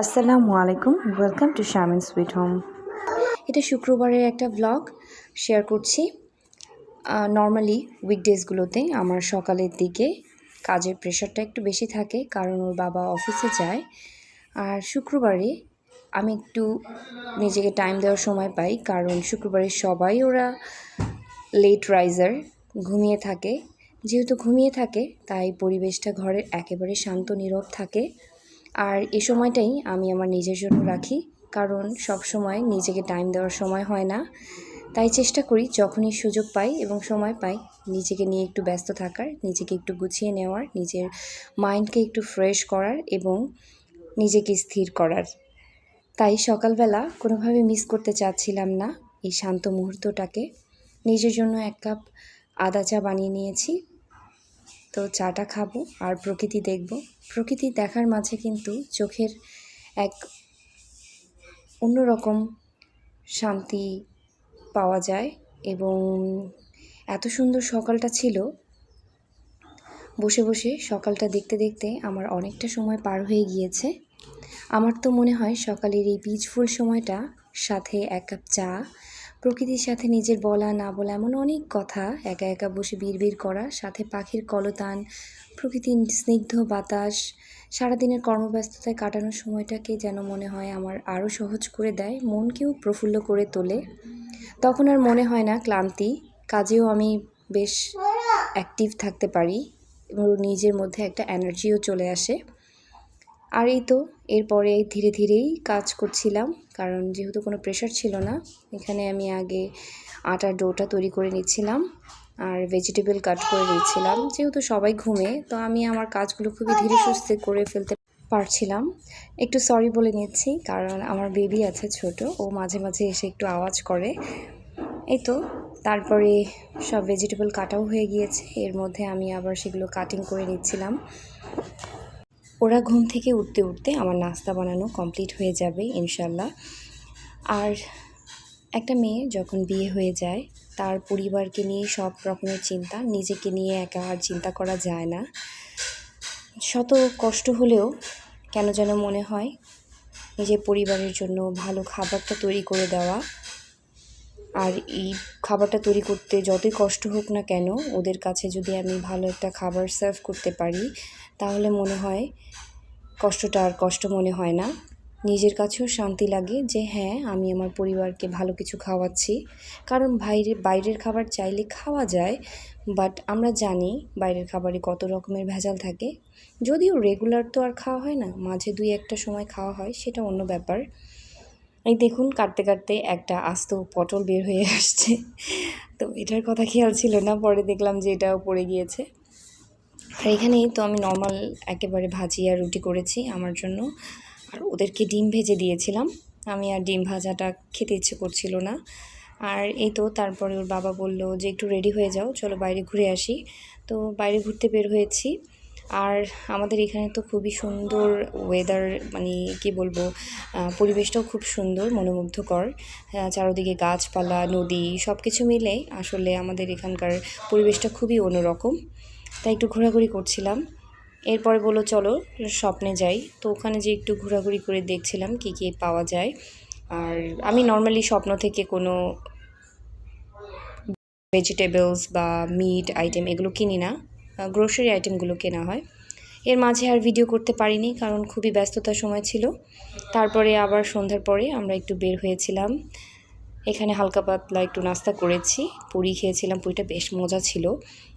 আসসালামু আলাইকুম, welcome to Sharmin sweet home. এটা শুক্রবারের একটা ব্লগ শেয়ার করছি। নর্মালি উইকডেজগুলোতে আমার সকালের দিকে কাজের প্রেশারটা একটু বেশি থাকে, কারণ ওর বাবা অফিসে যায়। আর শুক্রবারে আমি একটু নিজেকে টাইম দেওয়ার সময় পাই, কারণ শুক্রবারে সবাই ওরা লেট রাইজার, ঘুমিয়ে থাকে। যেহেতু ঘুমিয়ে থাকে তাই পরিবেশটা ঘরের একেবারে শান্ত নীরব থাকে। আর এ সময়টাই আমি আমার নিজের জন্য রাখি, কারণ সব সময় নিজেকে টাইম দেওয়ার সময় হয় না। তাই চেষ্টা করি যখনই সুযোগ পাই এবং সময় পাই নিজেকে নিয়ে একটু ব্যস্ত থাকার, নিজেকে একটু গুছিয়ে নেওয়ার, নিজের মাইন্ডকে একটু ফ্রেশ করার এবং নিজেকে স্থির করার। তাই সকালবেলা কোনোভাবে মিস করতে চাচ্ছিলাম না এই শান্ত মুহূর্তটাকে। নিজের জন্য 1 কাপ আদা চা বানিয়ে নিয়েছি। তো চাটা খাবো আর প্রকৃতি দেখব। প্রকৃতি দেখার মাঝে কিন্তু চোখের এক অন্যরকম শান্তি পাওয়া যায়। এবং এত সুন্দর সকালটা ছিল, বসে বসে সকালটা দেখতে দেখতে আমার অনেকটা সময় পার হয়ে গিয়েছে। আমার তো মনে হয় সকালের এই পিসফুল সময়টা, সাথে 1 কাপ চা, প্রকৃতির সাথে নিজের বলা না বলা এমন অনেক কথা, একা একা বসে বিড়বিড় করা, সাথে পাখির কলতান, প্রকৃতির স্নিগ্ধ বাতাস, সারাদিনের কর্মব্যস্ততায় কাটানোর সময়টাকে যেন মনে হয় আমার আরও সহজ করে দেয়, মনকেও প্রফুল্ল করে তোলে। তখন আর মনে হয় না ক্লান্তি, কাজেও আমি বেশ অ্যাক্টিভ থাকতে পারি এবং নিজের মধ্যে একটা এনার্জিও চলে আসে। আর এই তো এরপরে ধীরে ধীরেই কাজ করছিলাম, কারণ যেহেতু কোনো প্রেশার ছিল না। এখানে আমি আগে আটার ডোটা তৈরি করে নিচ্ছিলাম আর ভেজিটেবল কাট করে নিচ্ছিলাম। যেহেতু সবাই ঘুমে, তো আমি আমার কাজগুলো খুবই ধীরে সুস্থে করে ফেলতে পারছিলাম। একটু সরি বলে নিচ্ছি, কারণ আমার বেবি আছে ছোট, ও মাঝে মাঝে এসে একটু আওয়াজ করে। এই তো তারপরে সব ভেজিটেবল কাটাও হয়ে গিয়েছে, এর মধ্যে আমি আবার সেগুলো কাটিং করে নিচ্ছিলাম। ওরা ঘুম থেকে উঠতে উঠতে আমার নাস্তা বানানো কমপ্লিট হয়ে যাবে ইনশাল্লাহ। আর একটা মেয়ে যখন বিয়ে হয়ে যায়, তার পরিবারকে নিয়ে সব রকমের চিন্তা, নিজেকে নিয়ে একা আর চিন্তা করা যায় না। শত কষ্ট হলেও কেন যেন মনে হয় নিজের পরিবারের জন্য ভালো খাবারটা তৈরি করে দেওয়া। আর এই খাবারটা তৈরি করতে যতই কষ্ট হোক না কেন, ওদের কাছে যদি আমি ভালো একটা খাবার সার্ভ করতে পারি, তাহলে মনে হয় কষ্টটা আর কষ্ট মনে হয় না। নিজের কাছেও শান্তি লাগে যে হ্যাঁ, আমি আমার পরিবারকে ভালো কিছু খাওয়াচ্ছি। কারণ বাইরের খাবার চাইলে খাওয়া যায়, বাট আমরা জানি বাইরের খাবারে কত রকমের ভেজাল থাকে। যদিও রেগুলার তো আর খাওয়া হয় না, মাঝে 2-1টা সময় খাওয়া হয়, সেটা অন্য ব্যাপার। এই দেখুন, কাটতে কাটতে একটা আস্ত পটল বের হয়ে আসছে। তো এটার কথা খেয়াল ছিল না, পরে দেখলাম যে এটাও পড়ে গিয়েছে। আর এখানেই তো আমি নর্মাল একেবারে ভাজি আর রুটি করেছি আমার জন্য, আর ওদেরকে ডিম ভেজে দিয়েছিলাম। আমি আর ডিম ভাজাটা খেতে ইচ্ছে করছিল না। আর এই তো তারপরে ওর বাবা বলল যে একটু রেডি হয়ে যাও, চলো বাইরে ঘুরে আসি। তো বাইরে ঘুরতে বের হয়েছি। আর আমাদের এখানে তো খুবই সুন্দর ওয়েদার, মানে কি বলবো, পরিবেশটাও খুব সুন্দর, মনোমুগ্ধকর। চারদিকে গাছপালা, নদী, সব কিছু মিলে আসলে আমাদের এখানকার পরিবেশটা খুবই অন্যরকম। তাই একটু ঘোরাঘুরি করছিলাম। এরপরে বললো চলো স্বপ্নে যাই। তো ওখানে যে একটু ঘোরাঘুরি করে দেখছিলাম কী কী পাওয়া যায়। আর আমি নর্মালি স্বপ্ন থেকে কোনো ভেজিটেবলস বা মিট আইটেম এগুলো কিনি না, গ্রোসারি আইটেমগুলো কেনা হয়। এর মাঝে আর ভিডিও করতে পারিনি, কারণ খুবই ব্যস্ততার সময় ছিল। তারপরে আবার সন্ধ্যার পরে আমরা একটু বের হয়েছিলাম। এখানে হালকা পাতলা একটু নাস্তা করেছি, পুরি খেয়েছিলাম, পুরিটা বেশ মজা ছিল।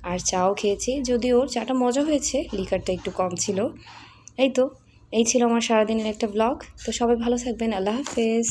আর চাও খেয়েছি, যদিও চাটা মজা হয়েছে, লিকারটা একটু কম ছিল। এই তো এই ছিল আমার সারাদিনের একটা ব্লগ। তো সবাই ভালো থাকবেন, আল্লাহ হাফেজ।